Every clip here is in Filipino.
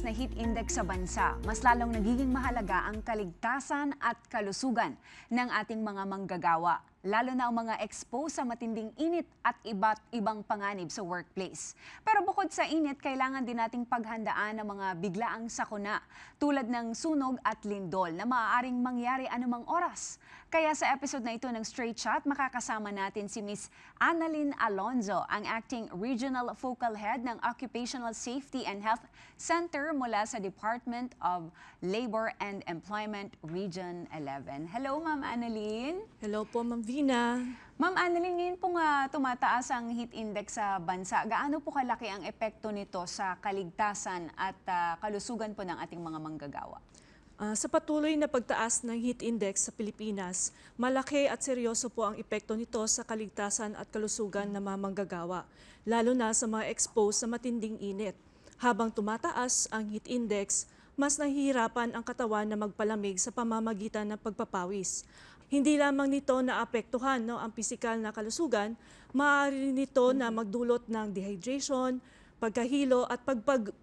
na heat index sa bansa, mas lalong nagiging mahalaga ang kaligtasan at kalusugan ng ating mga manggagawa, lalo na ang mga exposed sa matinding init at iba't ibang panganib sa workplace. Pero bukod sa init, kailangan din nating paghandaan ang mga biglaang sakuna tulad ng sunog at lindol na maaaring mangyari anumang oras. Kaya sa episode na ito ng Straight Shot, makakasama natin si Ms. Annalyn Alonzo, ang Acting Regional Focal Head ng Occupational Safety and Health Center mula sa Department of Labor and Employment Region 11. Hello, Ma'am Annalyn. Hello po, Ma'am Vina. Ma'am Annalyn, ngayon po tumataas ang heat index sa bansa. Gaano po kalaki ang epekto nito sa kaligtasan at kalusugan po ng ating mga manggagawa? Sa patuloy na pagtaas ng heat index sa Pilipinas, malaki at seryoso po ang epekto nito sa kaligtasan at kalusugan ng mga manggagawa, lalo na sa mga exposed sa matinding init. Habang tumataas ang heat index, mas nahihirapan ang katawan na magpalamig sa pamamagitan ng pagpapawis. Hindi lamang nito naapektuhan ang pisikal na kalusugan, maaari nito na magdulot ng dehydration, pagkahilo at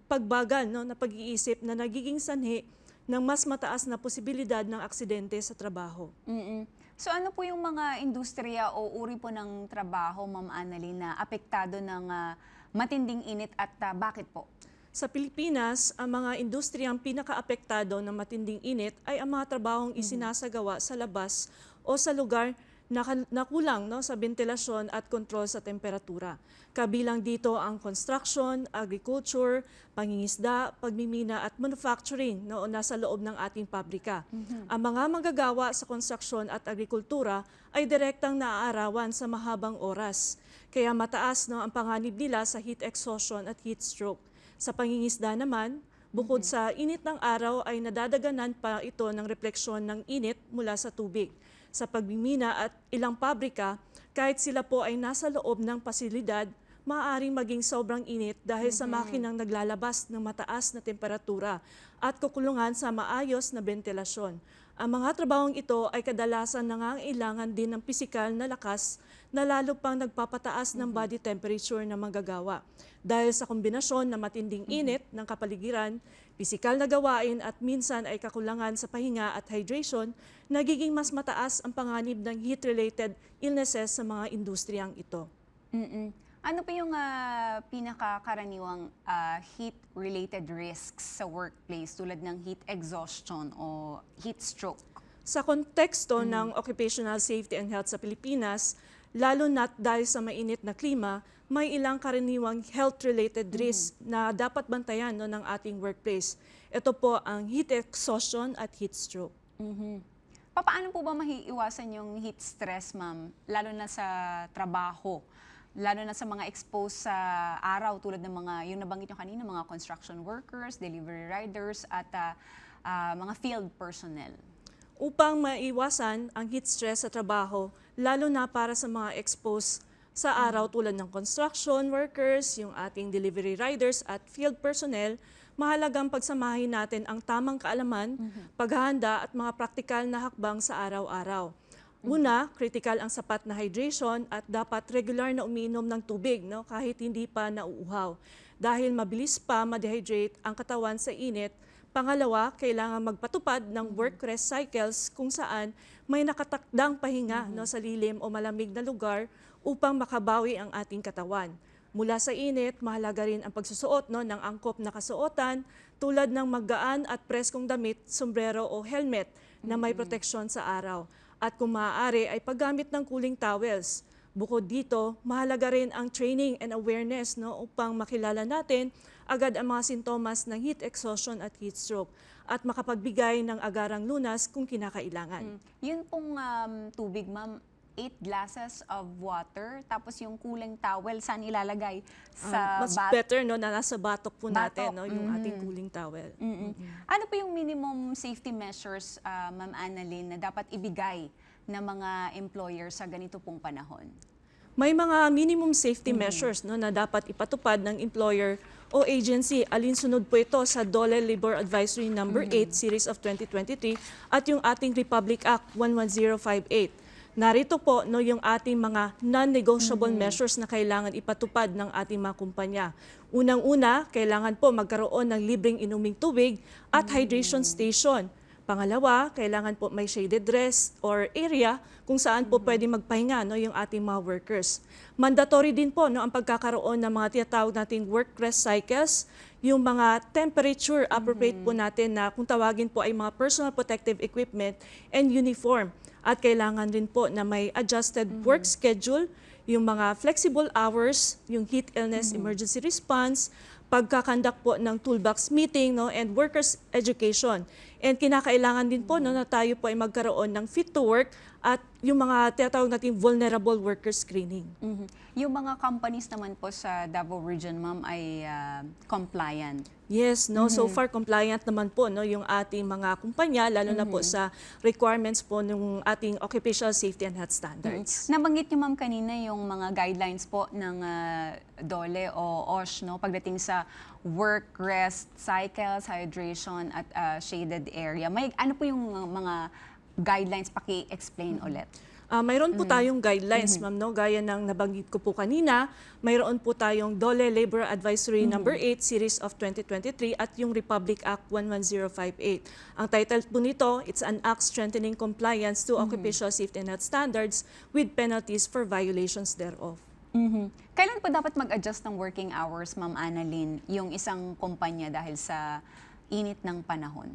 pagbagal na pag-iisip na nagiging sanhi ng mas mataas na posibilidad ng aksidente sa trabaho. So ano po yung mga industriya o uri po ng trabaho, Ma'am Annalyn, na apektado ng matinding init at bakit po? Sa Pilipinas, ang mga industriyang pinakaapektado ng matinding init ay ang mga trabahong isinasagawa sa labas o sa lugar na kulang sa ventilasyon at kontrol sa temperatura. Kabilang dito ang construction, agriculture, pangingisda, pagmimina at manufacturing o nasa loob ng ating pabrika. Ang mga manggagawa sa construction at agrikultura ay direktang naaarawan sa mahabang oras. Kaya mataas ang panganib nila sa heat exhaustion at heat stroke. Sa pangingisda naman, bukod sa init ng araw ay nadadaganan pa ito ng refleksyon ng init mula sa tubig. Sa pagmimina at ilang pabrika, kahit sila po ay nasa loob ng pasilidad, maaaring maging sobrang init dahil sa makinang naglalabas ng mataas na temperatura at kukulungan sa maayos na ventilasyon. Ang mga trabahong ito ay kadalasan nangangailangan din ng pisikal na lakas na lalo pang nagpapataas ng body temperature ng manggagawa. Dahil sa kombinasyon ng matinding init ng kapaligiran, pisikal na gawain at minsan ay kakulangan sa pahinga at hydration, nagiging mas mataas ang panganib ng heat-related illnesses sa mga industriyang ito. Ano pa yung pinakakaraniwang heat-related risks sa workplace tulad ng heat exhaustion o heat stroke? Sa konteksto ng occupational safety and health sa Pilipinas, lalo na dahil sa mainit na klima, may ilang karaniwang health-related risks na dapat bantayan ng ating workplace. Ito po ang heat exhaustion at heat stroke. Paano po ba maiiwasan yung heat stress, ma'am? Lalo na sa trabaho, lalo na sa mga exposed sa araw tulad ng mga, yung nabanggit nyo kanina, mga construction workers, delivery riders, at mga field personnel. Upang maiwasan ang heat stress sa trabaho, lalo na para sa mga exposed sa araw tulad ng construction workers, yung ating delivery riders at field personnel, mahalagang pagsamahin natin ang tamang kaalaman, paghahanda at mga praktikal na hakbang sa araw-araw. Una, critical ang sapat na hydration at dapat regular na umiinom ng tubig kahit hindi pa nauuhaw. Dahil mabilis pa ma-dehydrate ang katawan sa init. Pangalawa, kailangan magpatupad ng work-rest cycles kung saan may nakatakdang pahinga sa lilim o malamig na lugar upang makabawi ang ating katawan. Mula sa init, mahalaga rin ang pagsusuot ng angkop na kasuotan tulad ng magaan at preskong damit, sombrero o helmet na may proteksyon sa araw. At kung maaari ay paggamit ng cooling towels. Bukod dito, mahalaga rin ang training and awareness upang makilala natin agad ang mga sintomas ng heat exhaustion at heat stroke at makapagbigay ng agarang lunas kung kinakailangan. Yun pong tubig, ma'am, 8 glasses of water, tapos yung cooling towel, saan ilalagay? Sa Mas better na nasa batok po natin yung ating cooling towel. Ano po yung minimum safety measures, Ma'am Annalyn, na dapat ibigay ng mga employer sa ganito pong panahon? May mga minimum safety measures na dapat ipatupad ng employer o agency. Alinsunod po ito sa DOLE Labor Advisory No. 8 Series of 2023 at yung ating Republic Act 11058. Narito po no, yung ating mga non-negotiable measures na kailangan ipatupad ng ating mga kumpanya. Unang-una, kailangan po magkaroon ng libreng inuming tubig at hydration station. Pangalawa, kailangan po may shaded rest or area kung saan po pwede magpahinga no, yung ating mga workers. Mandatory din po no, ang pagkakaroon ng mga tinatawag nating work-rest cycles, yung mga temperature appropriate po natin na kung tawagin po ay mga personal protective equipment and uniform. At kailangan din po na may adjusted work schedule, yung mga flexible hours, yung heat illness emergency response, pagkakandak po ng toolbox meeting no, and workers education. And kinakailangan din po no, na tayo po ay magkaroon ng fit to work at yung mga tinatawag nating vulnerable worker screening. Yung mga companies naman po sa Davao Region, ma'am, ay compliant. Yes, no. So far compliant naman po no yung ating mga kumpanya lalo na po sa requirements po ng ating occupational safety and health standards. Nabanggit niyo, ma'am, kanina yung mga guidelines po ng DOLE o OSH no pagdating sa work rest cycles, hydration at shaded area. May ano po yung mga guidelines, paki-explain ulit. Mayroon po tayong guidelines, ma'am, no? Gaya ng nabanggit ko po kanina, mayroon po tayong DOLE Labor Advisory Number 8 Series of 2023 at yung Republic Act 11058. Ang title po nito, it's an act strengthening compliance to occupational safety and health standards with penalties for violations thereof. Kailan po dapat mag-adjust ng working hours, Ma'am Annalyn, yung isang kumpanya dahil sa init ng panahon?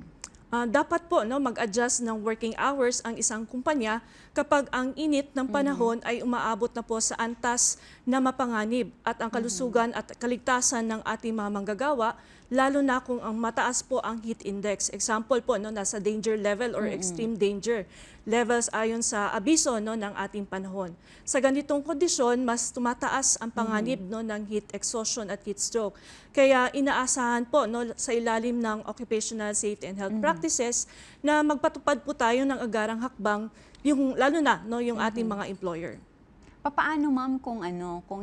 Dapat po no, mag-adjust ng working hours ang isang kumpanya kapag ang init ng panahon ay umaabot na po sa antas na mapanganib at ang kalusugan at kaligtasan ng ating mga manggagawa, lalo na kung ang mataas po ang heat index. Example po, no, nasa danger level or extreme danger levels ayon sa abiso no, ng ating panahon. Sa ganitong kondisyon, mas tumataas ang panganib no, ng heat exhaustion at heat stroke. Kaya inaasahan po no, sa ilalim ng occupational safety and health practices na magpatupad po tayo ng agarang hakbang, yung, lalo na no, yung ating mga employer. Paano, ma'am, kung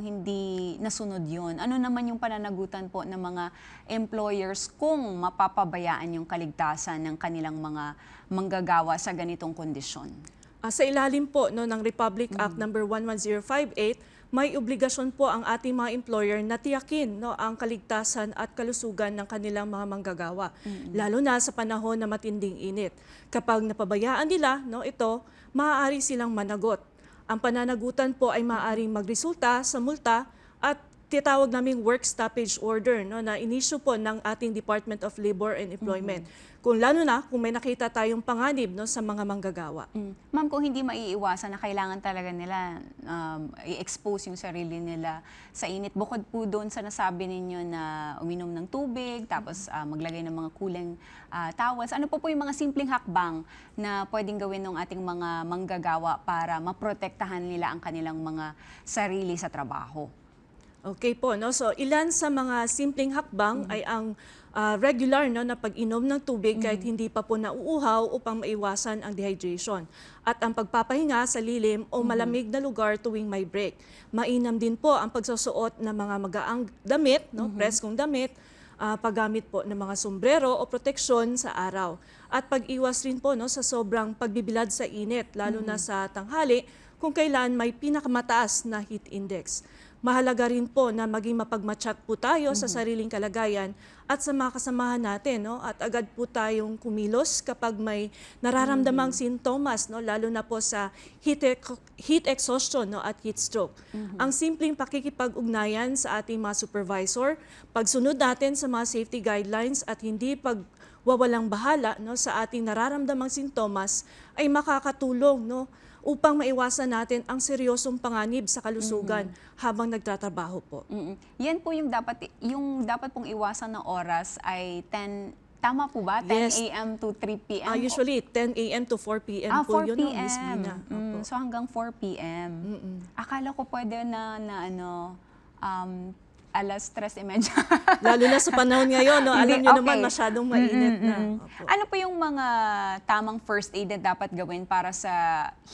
hindi nasunod 'yon? Ano naman yung pananagutan po ng mga employers kung mapapabayaan yung kaligtasan ng kanilang mga manggagawa sa ganitong kondisyon? Sa ilalim po no, ng Republic Act number 11058, may obligasyon po ang ating mga employer na tiyakin no, ang kaligtasan at kalusugan ng kanilang mga manggagawa, lalo na sa panahon na matinding init. Kapag napabayaan nila no, ito, maaari silang managot. Ang pananagutan po ay maaaring magresulta sa multa at tinatawag naming work stoppage order no, na inisyu po ng ating Department of Labor and Employment. Kung lalo na kung may nakita tayong panganib no, sa mga manggagawa. Ma'am, kung hindi maiiwasan na kailangan talaga nila i-expose yung sarili nila sa init, bukod po doon sa nasabi ninyo na uminom ng tubig, tapos maglagay ng mga cooling towels, ano po yung mga simpleng hakbang na pwedeng gawin ng ating mga manggagawa para maprotektahan nila ang kanilang mga sarili sa trabaho? Okay po, no? So ilan sa mga simpleng hakbang ay ang regular no, na pag-inom ng tubig kahit hindi pa po nauuhaw upang maiwasan ang dehydration. At ang pagpapahinga sa lilim o malamig na lugar tuwing may break. Mainam din po ang pagsusuot ng mga magaang damit, no, preskong damit, paggamit po ng mga sombrero o proteksyon sa araw. At pag-iwas rin po no, sa sobrang pagbibilad sa init, lalo na sa tanghali, kung kailan may pinakamataas na heat index. Mahalaga rin po na maging mapagmatsyag po tayo sa sariling kalagayan at sa mga kasamahan natin, no? At agad po tayong kumilos kapag may nararamdamang sintomas, no? Lalo na po sa heat exhaustion no? At heat stroke. Ang simpleng pakikipag-ugnayan sa ating mga supervisor, pagsunod natin sa mga safety guidelines at hindi pagwawalang bahala no? Sa ating nararamdamang sintomas ay makakatulong no? Upang maiwasan natin ang seryosong panganib sa kalusugan habang nagtatrabaho po. Yan po yung dapat pong iwasan na oras ay 10, tama po ba? 10 Yes. a.m. to 3 p.m.? Usually 10 a.m. to 4 p.m. po 4 yun, no, p.m. Miss Mina. Opo. So hanggang 4 p.m. Akala ko pwede na alas 3:30. Lalo na sa panahon ngayon, no, alam Hindi, niyo naman okay. masyadong mainit na. Opo. Ano po yung mga tamang first aid na dapat gawin para sa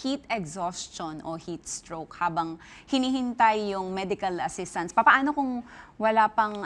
heat exhaustion o heat stroke habang hinihintay yung medical assistance? Paano kung wala pang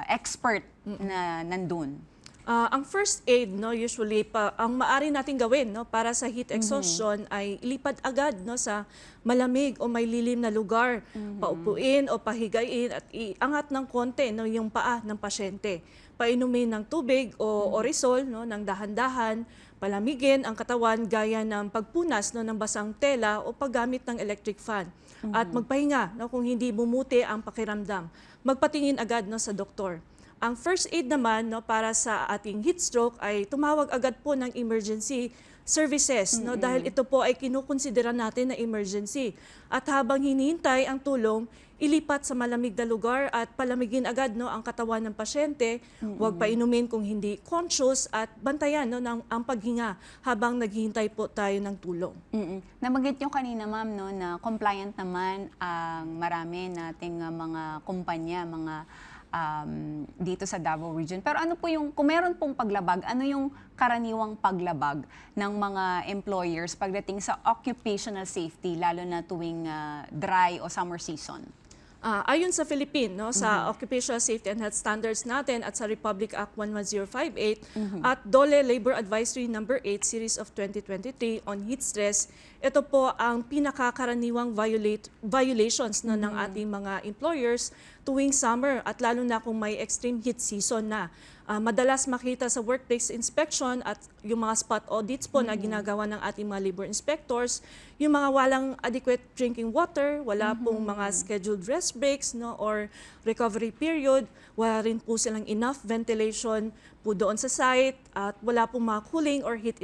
expert na nandun? Ang first aid, no, usually ang maaari nating gawin, no, para sa heat exhaustion ay ilipat agad, no, sa malamig o may lilim na lugar. Paupuin o pahigain at iangat ng konti, no, yung paa ng pasyente. Painumin ng tubig o orisol, no, ng dahan-dahan. Palamigin ang katawan gaya ng pagpunas, no, ng basang tela o paggamit ng electric fan. At magpahinga, no, kung hindi bumuti ang pakiramdam. Magpatingin agad, no, sa doktor. Ang first aid naman, no, para sa ating heat stroke ay tumawag agad po ng emergency services, no, dahil ito po ay kinukonsidera natin na emergency. At habang hinihintay ang tulong, ilipat sa malamig na lugar at palamigin agad, no, ang katawan ng pasyente. Huwag painumin kung hindi conscious at bantayan, no, ang paghinga habang naghihintay po tayo ng tulong. Nabanggit nyo kanina, ma'am, no, na compliant naman ang marami nating mga kumpanya, mga dito sa Davao Region. Pero ano po yung, kung meron pong paglabag, ano yung karaniwang paglabag ng mga employers pagdating sa occupational safety, lalo na tuwing dry o summer season? Ayon sa Philippine, no, sa Occupational Safety and Health Standards natin at sa Republic Act 11058 at DOLE Labor Advisory Number 8 Series of 2023 on heat stress, ito po ang pinakakaraniwang violations, no, ng ating mga employers tuwing summer at lalo na kung may extreme heat season na. Madalas makita sa workplace inspection at yung mga spot audits po na ginagawa ng ating mga labor inspectors, yung mga walang adequate drinking water, wala pong mga scheduled rest breaks, no, or recovery period, wala rin po silang enough ventilation po doon sa site, at wala pong mga cooling or heat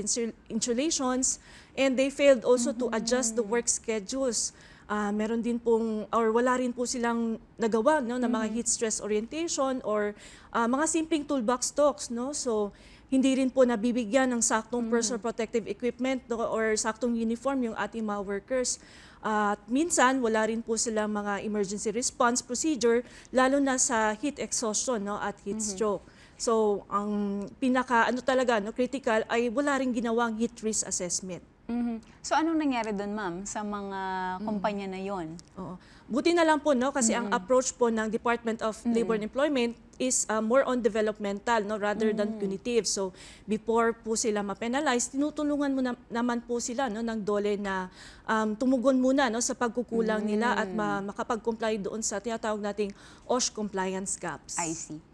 insulations, and they failed also to adjust the work schedules. Meron din pong, or wala rin po silang nagawa, no, na mga heat stress orientation or mga simpleng toolbox talks, no. So hindi rin po nabibigyan ng saktong personal protective equipment, no, or saktong uniform yung ating mga workers. At minsan wala rin po silang mga emergency response procedure, lalo na sa heat exhaustion, no, at heat stroke. So ang pinaka talaga, no, critical ay wala rin ginawang heat risk assessment. So anong nangyari doon, ma'am, sa mga kumpanya na yon? Oo. Buti na lang po, no, kasi ang approach po ng Department of Labor and Employment is more on developmental, no, rather than punitive. So before po sila ma-penalize, tinutulungan mo naman po sila, no, ng DOLE na tumugon muna, no, sa pagkukulang nila at makapag-comply doon sa tinatawag nating OSH compliance gaps. I see.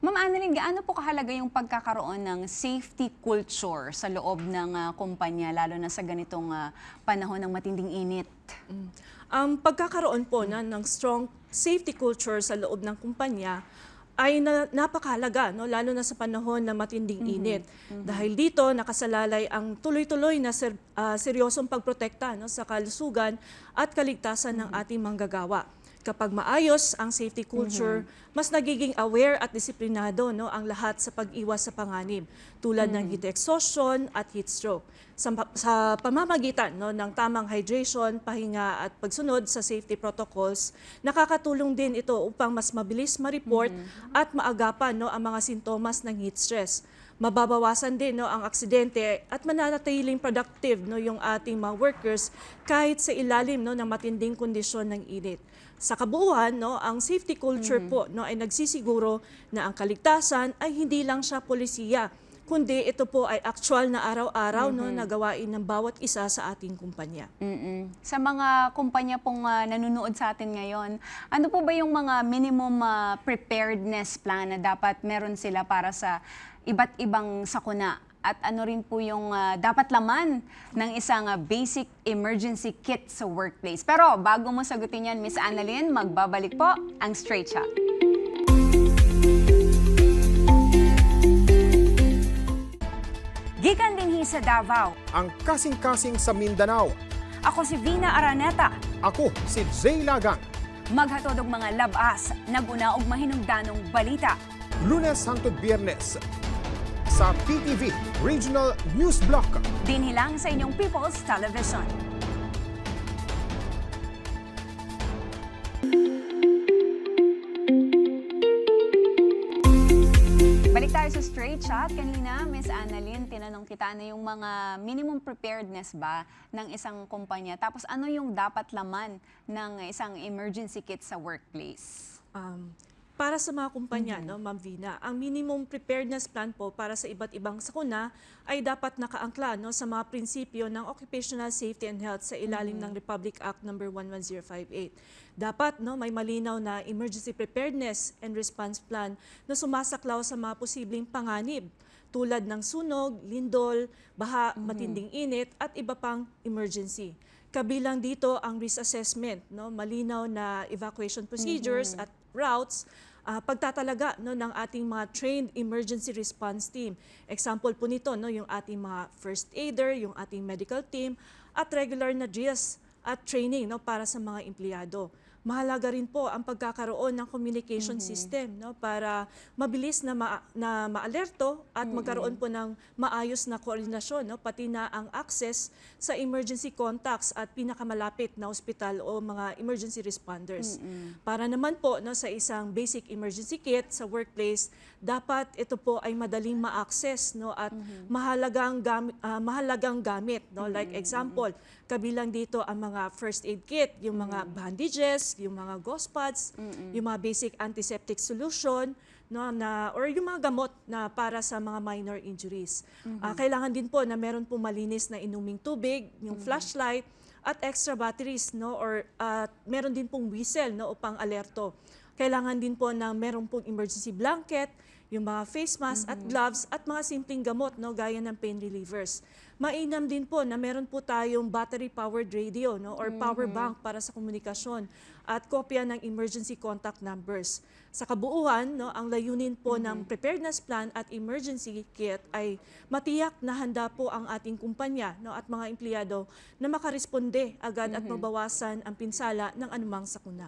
Ma'am Annalyn, gaano po kahalaga yung pagkakaroon ng safety culture sa loob ng kumpanya, lalo na sa ganitong panahon ng matinding init? Ang pagkakaroon po ng strong safety culture sa loob ng kumpanya ay napakahalaga, no, lalo na sa panahon ng matinding init. Dahil dito nakasalalay ang tuloy-tuloy na seryosong pagprotekta, no, sa kalusugan at kaligtasan ng ating manggagawa. Kapag maayos ang safety culture, mas nagiging aware at disiplinado, no, ang lahat sa pag-iwas sa panganib, tulad ng heat exhaustion at heat stroke. Sa pamamagitan, no, ng tamang hydration, pahinga at pagsunod sa safety protocols, nakakatulong din ito upang mas mabilis ma-report at maagapan, no, ang mga sintomas ng heat stress. Mababawasan din, no, ang aksidente at mananatiling productive, no, yung ating mga workers kahit sa ilalim, no, ng matinding kondisyon ng init. Sa kabuuan, no, ang safety culture po, no, ay nagsisiguro na ang kaligtasan ay hindi lang siya polisiya, kundi ito po ay actual na araw-araw, no, na gawain ng bawat isa sa ating kumpanya. Sa mga kumpanya pong nanonood sa atin ngayon, ano po ba yung mga minimum preparedness plan na dapat meron sila para sa iba't ibang sakuna? At ano rin po yung dapat laman ng isang basic emergency kit sa workplace? Pero bago mo sagutin yan, Miss Annalyn, magbabalik po ang Straight Shot. Gikan dinhi sa Davao. Ang kasing-kasing sa Mindanao. Ako si Vina Araneta. Ako si Zay Lagang. Maghatod og mga labas, naguna og mahinungdanong balita. Lunes hangtod Biyernes sa PTV Regional News Block. Dinhi lang sa inyong People's Television. Balik tayo sa Straight Shot. Kanina, Miss Annalyn, tinanong kita na yung mga minimum preparedness ba ng isang kumpanya. Tapos ano yung dapat laman ng isang emergency kit sa workplace? Para sa mga kumpanya, no, Ma'am Vina, ang minimum preparedness plan po para sa iba't ibang sakuna ay dapat nakaangkla, no, sa mga prinsipyo ng Occupational Safety and Health sa ilalim ng Republic Act No. 11058. Dapat, no, may malinaw na emergency preparedness and response plan na sumasaklaw sa mga posibleng panganib tulad ng sunog, lindol, baha, matinding init at iba pang emergency. Kabilang dito ang risk assessment, no, malinaw na evacuation procedures at routes, pagtatalaga, no, ng ating mga trained emergency response team. Example po nito, no, yung ating mga first aider, yung ating medical team, at regular na drills at training, no, para sa mga empleyado. Mahalaga rin po ang pagkakaroon ng communication system, no, para mabilis na maalerto at magkaroon po ng maayos na koordinasyon, no, pati na ang access sa emergency contacts at pinakamalapit na ospital o mga emergency responders. Para naman po, no, sa isang basic emergency kit sa workplace, dapat ito po ay madaling ma-access, no, at mahalagang gamit, no, like example, kabilang dito ang mga first aid kit, yung mga bandages, yung mga gauze pads, yung mga basic antiseptic solution, no, or yung mga gamot na para sa mga minor injuries. Kailangan din po na meron po malinis na inuming tubig, yung flashlight, at extra batteries, no, or meron din pong whistle, no, upang alerto. Kailangan din po na meron pong emergency blanket, yung mga face mask at gloves at mga simpleng gamot, no, gaya ng pain relievers. Mainam din po na meron po tayong battery-powered radio, no, or power bank para sa komunikasyon at kopya ng emergency contact numbers. Sa kabuuan, no, ang layunin po ng preparedness plan at emergency kit ay matiyak na handa po ang ating kumpanya, no, at mga empleyado na makaresponde agad at mabawasan ang pinsala ng anumang sakuna.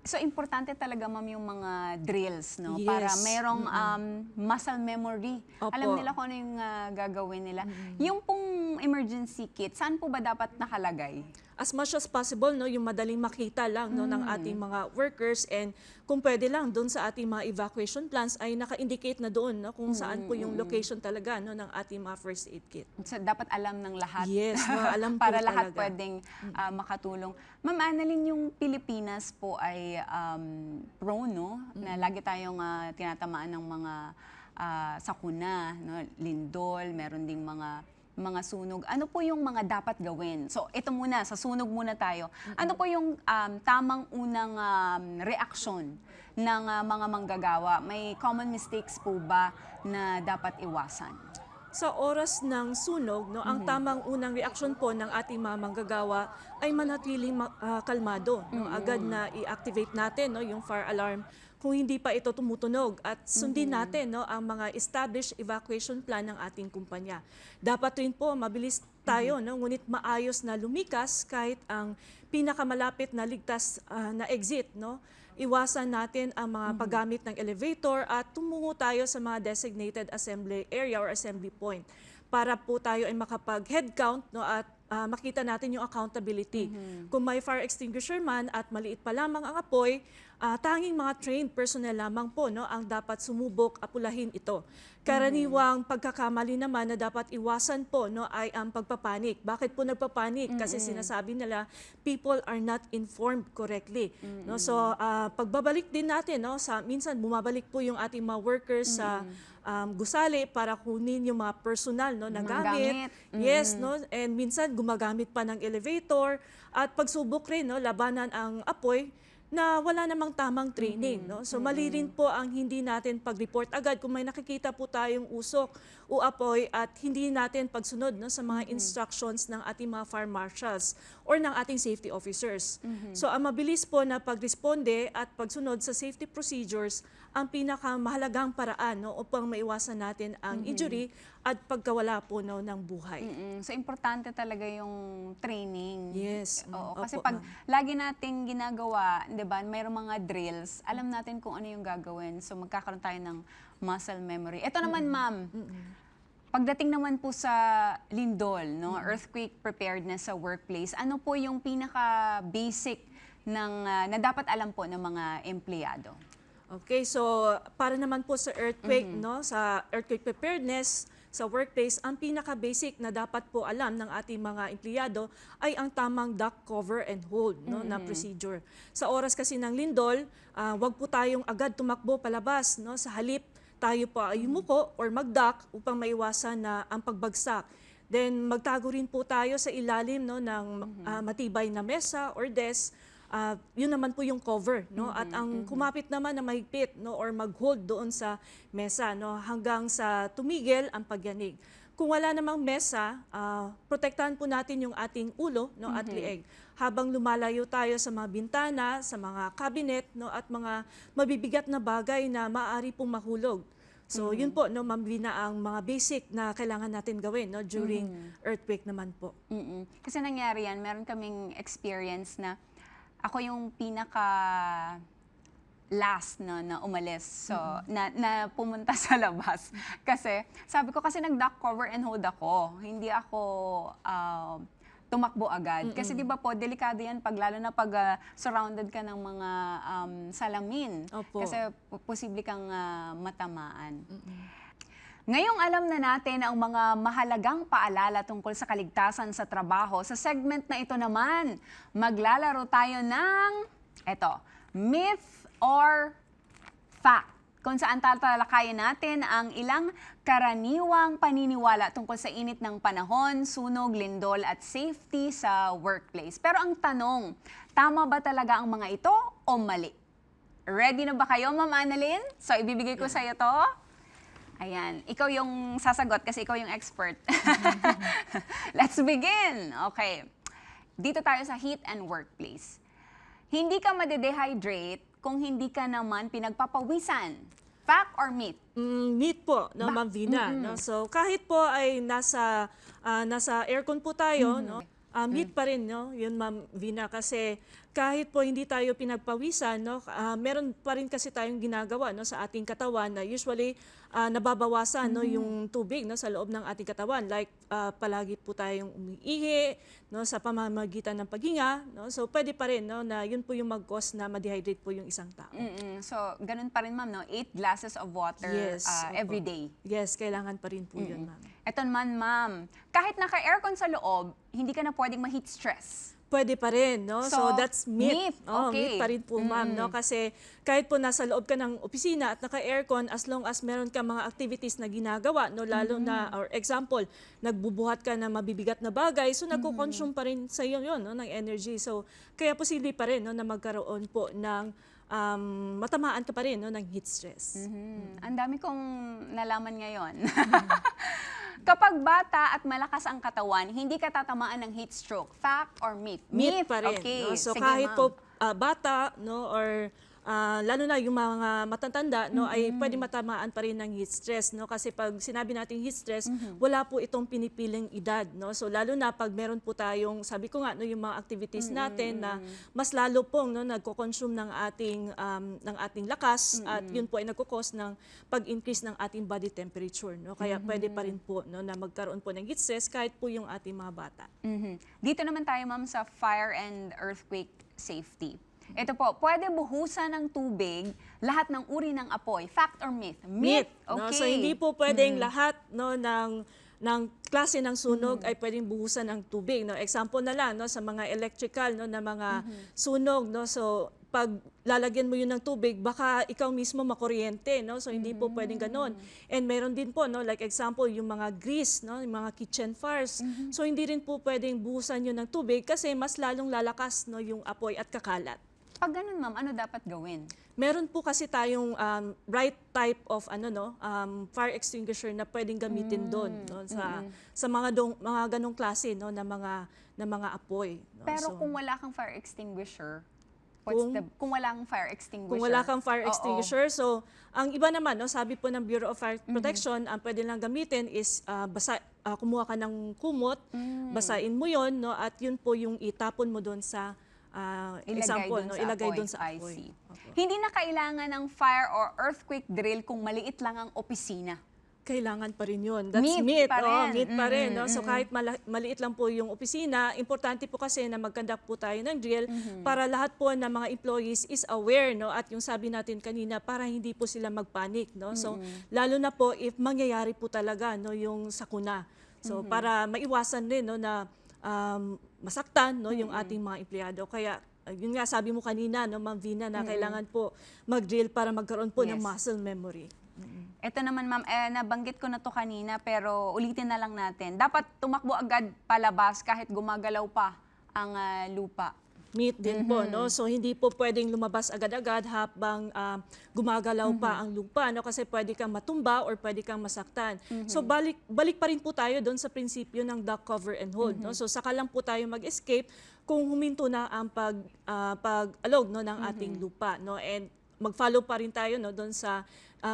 So, importante talaga, ma'am, yung mga drills, no? Yes. Para merong muscle memory. Opo. Alam nila kung ano yung gagawin nila. Yung pong emergency kit, saan po ba dapat nakalagay? As much as possible, no, yung madaling makita lang, no, ng ating mga workers, and kung pwede lang doon sa ating mga evacuation plans ay naka-indicate na doon, no, kung saan po yung location talaga, no, ng ating mga first aid kit. So, dapat alam ng lahat. Yes, no, alam po para lahat talaga. pwedeng makatulong. Ma'am Annalyn, yung Pilipinas po ay prone, no? Na lagi tayong tinatamaan ng mga sakuna, no? Lindol, meron ding mga sunog. Ano po yung mga dapat gawin? So, ito muna, sa sunog muna tayo. Ano po yung tamang unang reaksyon ng mga manggagawa? May common mistakes po ba na dapat iwasan? Sa oras ng sunog, no, ang tamang unang reaksyon po ng ating mga manggagawa ay manatiling kalmado. No? Agad na i-activate natin, no, yung fire alarm kung hindi pa ito tumutunog, at sundin natin, no, ang mga established evacuation plan ng ating kumpanya. Dapat rin po mabilis tayo, no, ngunit maayos na lumikas kahit ang pinakamalapit na ligtas na exit, no. Iwasan natin ang mga paggamit ng elevator at tumungo tayo sa mga designated assembly area or assembly point para po tayo ay makapag-head count, no, at makita natin yung accountability. Kung may fire extinguisher man at maliit pa lamang ang apoy, tanging mga trained personnel lamang po, no, ang dapat sumubok apulahin ito. Karaniwang pagkakamali naman na dapat iwasan po, no, ay ang pagpapanik. Bakit po nagpapanik? Kasi sinasabi nila people are not informed correctly. No? So pagbabalik din natin, no, minsan bumabalik po yung ating mga workers sa gusali para kunin yung mga personal, no, na gamit. Yes, no, and minsan gumagamit pa ng elevator at pagsubok rin, no, labanan ang apoy na wala namang tamang training, no? So mali rin po ang hindi natin pag-report agad kung may nakikita po tayong usok o apoy at hindi natin pagsunod, no, sa mga instructions ng ating mga fire marshals or ng ating safety officers. So ang mabilis po na pagresponde at pagsunod sa safety procedures ang pinakamahalagang paraan, no, upang maiwasan natin ang injury at pagkawala po, no, ng buhay. So, importante talaga yung training. Yes. Oo, kasi Opo, pag lagi nating ginagawa, 'di ba, mayroong mga drills, alam natin kung ano yung gagawin. So, magkakaroon tayo ng muscle memory. Ito naman, ma'am. Pagdating naman po sa lindol, no, earthquake preparedness sa workplace, ano po yung pinaka-basic ng na dapat alam po ng mga empleyado? Okay, so para naman po sa earthquake, no, sa earthquake preparedness, sa workplace, ang pinaka-basic na dapat po alam ng ating mga empleyado ay ang tamang duck cover and hold no, na procedure. Sa oras kasi ng lindol, wag po tayong agad tumakbo palabas. No? Sa halip, tayo po ay yumuko or mag-duck upang maiwasan na ang pagbagsak. Then magtago rin po tayo sa ilalim no, ng matibay na mesa or desk. Yun naman po yung cover, no? At ang kumapit naman na mahigpit, no, or mag-hold doon sa mesa, no, hanggang sa tumigil ang pagyanig. Kung wala namang mesa, protektahan po natin yung ating ulo, no, at lieg habang lumalayo tayo sa mga bintana, sa mga cabinet, no, at mga mabibigat na bagay na maaari pong mahulog. So yun po, no, Ma'am Vina, ang mga basic na kailangan natin gawin, no, during earthquake naman po. Kasi nangyari yan, meron kaming experience na ako yung pinaka last na umalis. So, na pumunta sa labas. Kasi, sabi ko kasi nag-duck cover and hold ako. Hindi ako tumakbo agad. Kasi di ba po, delikado yan pag lalo na pag surrounded ka ng mga salamin. Opo. Kasi posible kang matamaan. Ngayong alam na natin ang mga mahalagang paalala tungkol sa kaligtasan sa trabaho, sa segment na ito naman, maglalaro tayo ng, myth or fact, kung saan tatalakayin natin ang ilang karaniwang paniniwala tungkol sa init ng panahon, sunog, lindol at safety sa workplace. Pero ang tanong, tama ba talaga ang mga ito o mali? Ready na ba kayo, Ma'am Annalyn? So ibibigay ko sa iyo to. Ayan, ikaw yung sasagot kasi ikaw yung expert. Let's begin! Okay, dito tayo sa heat and workplace. Hindi ka madedehydrate kung hindi ka naman pinagpapawisan. Fact or myth? Myth po, no, Ma'am Vina. No? So kahit po ay nasa aircon po tayo, no? Myth pa rin, no? Yun, Ma'am Vina, kasi kahit po hindi tayo pinagpawisan, no, meron pa rin kasi tayong ginagawa, no, sa ating katawan na usually nababawasan, no, yung tubig, no, sa loob ng ating katawan. Like palagi po tayong umiihi, no, sa pamamagitan ng paghinga, no. So pwede pa rin, no, na yun po yung mag-cause na ma-dehydrate po yung isang tao. So ganun pa rin, Ma'am, no? 8 glasses of water Yes, every opo. day. Yes, kailangan pa rin po yun, Ma'am. Ito naman, Ma'am, kahit naka-aircon sa loob, hindi ka na pwedeng ma-heat stress. Pwede pa rin, no? So that's myth. Okay. Myth pa rin po, Ma'am, no? Kasi kahit po nasa loob ka ng opisina at naka-aircon, as long as meron ka mga activities na ginagawa, no, lalo na, or example, nagbubuhat ka ng mabibigat na bagay, so nagko-consume pa rin sa iyo yun, no, ng energy. So kaya posible pa rin, no, na magkaroon po ng matamaan ka pa rin, no, ng heat stress. Ang dami kong nalaman ngayon. Kapag bata at malakas ang katawan, hindi ka tatamaan ng heat stroke. Fact or myth? Myth pa rin. Okay. No? So Sige, kahit Ma'am. po bata, no, or lalo na yung mga matatanda, no, ay pwede matamaan pa rin ng heat stress, no, kasi pag sinabi natin heat stress, wala po itong pinipiling edad, no. So lalo na pag meron po tayong, sabi ko nga, no, yung mga activities natin na mas lalo pong, no, nagko-consume ng ating lakas, at yun po ay nagko-cause ng pag-increase ng ating body temperature, no. Kaya pwede pa rin po, no, na magkaroon po ng heat stress kahit po yung ating mga bata. Dito naman tayo, Ma'am, sa fire and earthquake safety. Ito po, pwede buhusan ng tubig lahat ng uri ng apoy. Fact or myth? Myth. Okay. No? So hindi po pwedeng lahat, no, ng klase ng sunog ay pwedeng buhusan ng tubig, no. Example na lang, no, sa mga electrical, no, na mga sunog, no. So pag lalagyan mo yun ng tubig, baka ikaw mismo makuryente, no. So hindi po pwedeng ganoon. And meron din po, no, like example, yung mga grease, no, yung mga kitchen fires. So hindi rin po pwedeng buhusan yun ng tubig kasi mas lalong lalakas, no, yung apoy at kakalat. Pag ganun, Ma'am, ano dapat gawin? Meron po kasi tayong right type of fire extinguisher na pwedeng gamitin doon, no, sa mga ganong klase, no, na mga apoy, no. Pero So, kung wala kang fire extinguisher, kung wala kang fire extinguisher? kung wala kang fire Oo. extinguisher, so ang iba naman, no, sabi po ng Bureau of Fire Protection, ang pwede lang gamitin is kumuha ka ng kumot, basain mo yon, no, at yun po yung itapon mo doon sa example, no, ilagay doon sa I apoy. see. Opo. Hindi na kailangan ng fire or earthquake drill kung maliit lang ang opisina. Kailangan pa rin yun. That's Meet meet. pa rin. Meet pa rin. No? So kahit maliit lang po yung opisina, importante po kasi na mag-conduct po tayo ng drill para lahat po ng mga employees is aware. No? At yung sabi natin kanina, para hindi po sila mag-panic. No? So lalo na po if mangyayari po talaga no, yung sakuna. So para maiwasan din no, na masaktan no, yung ating mga empleyado. Kaya yun nga sabi mo kanina, no, Ma'am Vina, na kailangan po mag-drill para magkaroon po ng Yes. muscle memory. Ito naman ma'am, nabanggit ko na to kanina pero ulitin na lang natin. Dapat tumakbo agad palabas kahit gumagalaw pa ang lupa. Meat din po, no? So hindi po pwedeng lumabas agad-agad habang gumagalaw pa ang lupa, no? Kasi pwede kang matumba or pwede kang masaktan. So balik pa rin po tayo doon sa prinsipyo ng duck cover and hold, no? So saka lang po tayo mag-escape kung huminto na ang pag-alog no ng ating lupa, no? And mag-follow pa rin tayo no doon sa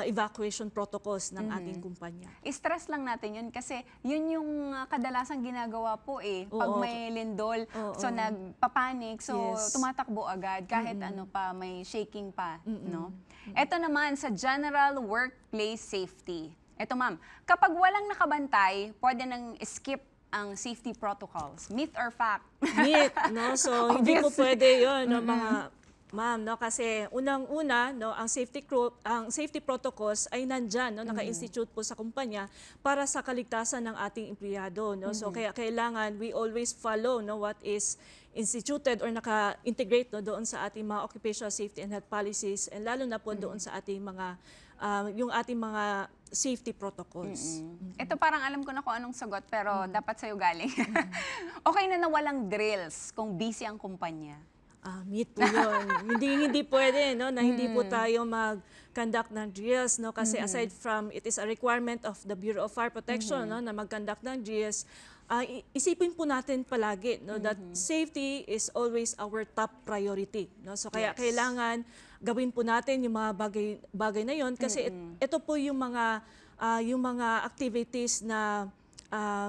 evacuation protocols ng ating kumpanya. I-stress lang natin yun kasi yun yung kadalasang ginagawa po pag Oo. may lindol. Oo. So nagpapanik, so Yes. tumatakbo agad kahit ano pa, may shaking pa. No? Ito naman sa general workplace safety. Ito ma'am, kapag walang nakabantay, pwede nang skip ang safety protocols. Myth or fact? Meat, no? So hindi po Obvious. pwede 'yon, no, mga ma'am, no, kasi unang-una, no, ang safety protocols ay nandyan, no, naka-institute po sa kumpanya para sa kaligtasan ng ating empleyado, no. So kaya kailangan we always follow no what is instituted or naka-integrate no doon sa ating mga occupational safety and health policies, and lalo na po doon sa ating mga yung ating mga safety protocols. Ito parang alam ko na kung anong sagot pero dapat sa'yo galing. Okay na walang drills kung busy ang kumpanya. Meet po yun. hindi pwede no, na hindi po tayo mag-conduct ng drills. No, kasi aside from it is a requirement of the Bureau of Fire Protection no, na mag-conduct ng drills, isipin po natin palagi no, that safety is always our top priority. No? So kaya Yes. kailangan gawin po natin yung mga bagay na yon kasi ito po yung mga activities na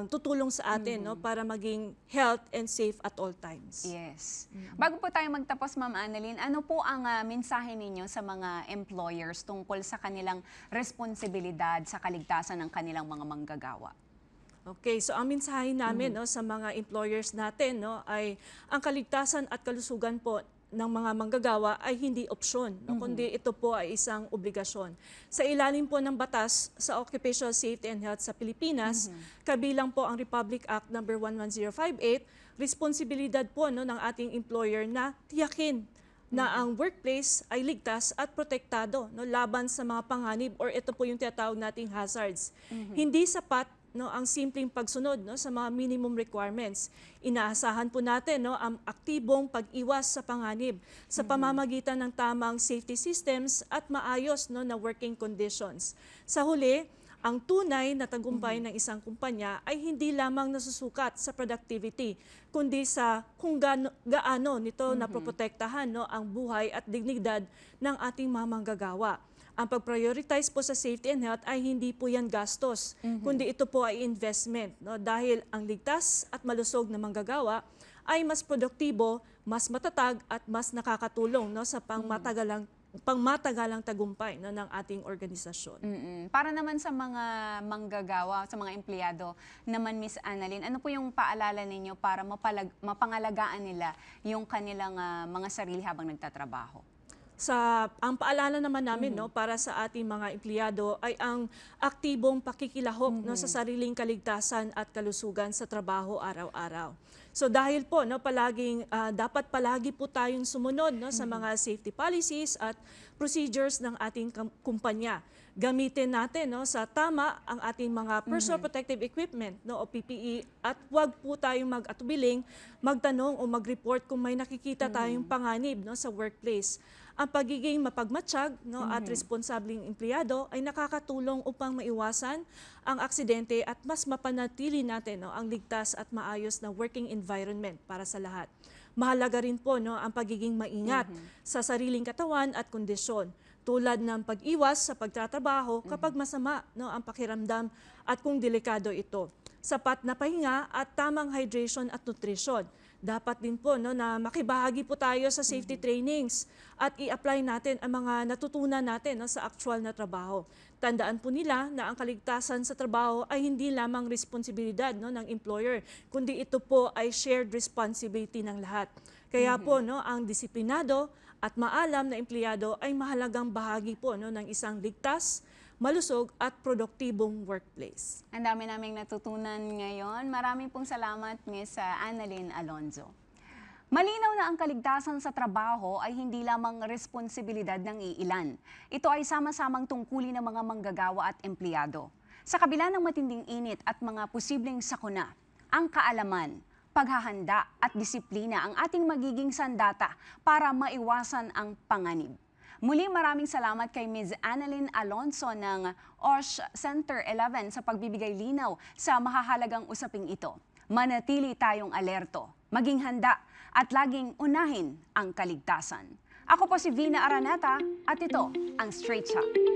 tutulong sa atin no, para maging health and safe at all times. Yes. Bago po tayo magtapos, Ma'am Annalyn, ano po ang mensahe ninyo sa mga employers tungkol sa kanilang responsibilidad sa kaligtasan ng kanilang mga manggagawa? Okay, so ang mensahe namin no, sa mga employers natin no, ay ang kaligtasan at kalusugan po ng mga manggagawa ay hindi opsyon, no, kundi ito po ay isang obligasyon. Sa ilalim po ng batas sa Occupational Safety and Health sa Pilipinas, kabilang po ang Republic Act No. 11058, responsibilidad po no, ng ating employer na tiyakin na ang workplace ay ligtas at protektado no, laban sa mga panganib or ito po yung tinatawag nating hazards. Hindi sapat no, ang simpleng pagsunod no, sa mga minimum requirements. Inaasahan po natin no, ang aktibong pag-iwas sa panganib sa pamamagitan ng tamang safety systems at maayos no, na working conditions. Sa huli, ang tunay na tagumpay ng isang kumpanya ay hindi lamang nasusukat sa productivity, kundi sa kung gaano nito napoprotektahan no, ang buhay at dignidad ng ating mga manggagawa. Ang pag-prioritize po sa safety and health ay hindi po yan gastos, kundi ito po ay investment. No? Dahil ang ligtas at malusog na manggagawa ay mas produktibo, mas matatag at mas nakakatulong no, sa pangmatagalang tagumpay no, ng ating organisasyon. Para naman sa mga manggagawa, sa mga empleyado naman, Miss Annalyn, ano po yung paalala ninyo para mapangalagaan nila yung kanilang mga sarili habang nagtatrabaho? Ang paalala naman namin no, para sa ating mga empleyado ay ang aktibong pakikilahok no, sa sariling kaligtasan at kalusugan sa trabaho araw-araw. So dahil po no, dapat palagi po tayong sumunod no, sa mga safety policies at procedures ng ating kumpanya. Gamitin natin no, sa tama ang ating mga personal protective equipment no, o PPE, at huwag po tayong mag-atubiling, magtanong o mag-report kung may nakikita tayong panganib no, sa workplace. Ang pagiging mapagmatsyag no, at responsabling empleyado ay nakakatulong upang maiwasan ang aksidente at mas mapanatili natin no, ang ligtas at maayos na working environment para sa lahat. Mahalaga rin po no, ang pagiging maingat sa sariling katawan at kondisyon, tulad ng pag-iwas sa pagtatrabaho kapag masama no, ang pakiramdam at kung delikado ito. sapat na pahinga at tamang hydration at nutrition. Dapat din po na makibahagi po tayo sa safety trainings at i-apply natin ang mga natutunan natin sa actual na trabaho. Tandaan po nila na ang kaligtasan sa trabaho ay hindi lamang responsibilidad ng employer, kundi ito po ay shared responsibility ng lahat. Kaya po ang disiplinado at maalam na empleyado ay mahalagang bahagi po ng isang ligtas, malusog at produktibong workplace. Ang dami naming natutunan ngayon. Maraming pong salamat, Ms. Annalyn Alonzo. Malinaw na ang kaligtasan sa trabaho ay hindi lamang responsibilidad ng iilan. Ito ay sama-samang tungkulin ng mga manggagawa at empleyado. Sa kabila ng matinding init at mga posibleng sakuna, ang kaalaman, paghahanda at disiplina ang ating magiging sandata para maiwasan ang panganib. Muli maraming salamat kay Ms. Annalyn Alonzo ng OSH Center 11 sa pagbibigay linaw sa mahahalagang usaping ito. Manatili tayong alerto, maging handa at laging unahin ang kaligtasan. Ako po si Vina Araneta at ito ang Straight Shot.